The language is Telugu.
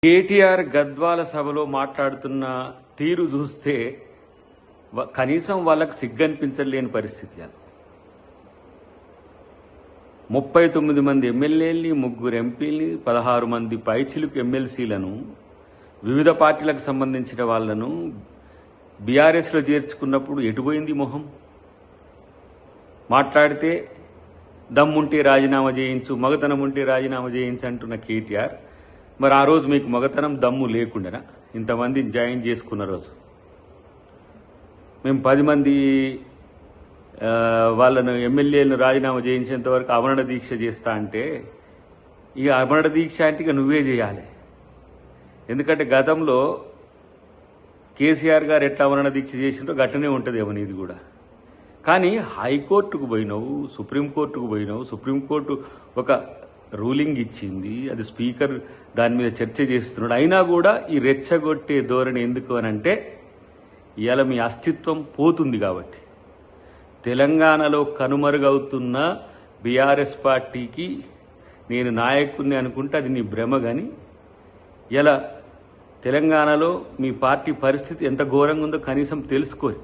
కేటీఆర్ గద్వాల సభలో మాట్లాడుతున్న తీరు చూస్తే కనీసం వాళ్ళకు సిగ్గనిపించలేని పరిస్థితి. అది 39 మంది ఎమ్మెల్యేలని, 3 ఎంపీలని, 16 మంది పైచిలుకు ఎమ్మెల్సీలను, వివిధ పార్టీలకు సంబంధించిన వాళ్లను బీఆర్ఎస్లో చేర్చుకున్నప్పుడు ఎటుపోయింది మొహం? మాట్లాడితే దమ్ముంటే రాజీనామా చేయించు, మగతనం ఉంటే రాజీనామా చేయించు అంటున్న కేటీఆర్, మరి ఆ రోజు మీకు మగతనం దమ్ము లేకుండానా ఇంతమందిని జాయిన్ చేసుకున్న రోజు? మేము 10 మంది వాళ్ళను ఎమ్మెల్యేలను రాజీనామా చేయించేంత వరకు అమరణ దీక్ష చేస్తా అంటే, ఇక అమరణ దీక్ష అంటే ఇక నువ్వే చేయాలి. ఎందుకంటే గతంలో కేసీఆర్ గారు ఎట్లా అమరణ దీక్ష చేసిందో గట్టనే ఉంటుందేమో నీది కూడా. కానీ హైకోర్టుకు పోయినావు, సుప్రీంకోర్టుకు పోయినావు, సుప్రీంకోర్టు ఒక రూలింగ్ ఇచ్చింది, అది స్పీకర్ దాని మీద చర్చ చేస్తున్నాడు. అయినా కూడా ఈ రెచ్చగొట్టే ధోరణి ఎందుకు అనంటే, ఇవాళ మీ అస్తిత్వం పోతుంది కాబట్టి. తెలంగాణలో కనుమరుగవుతున్న బీఆర్ఎస్ పార్టీకి నేను నాయకుడిని అనుకుంటే అది నీ భ్రమ. కానీ ఇలా తెలంగాణలో మీ పార్టీ పరిస్థితి ఎంత ఘోరంగా ఉందో కనీసం తెలుసుకోరు.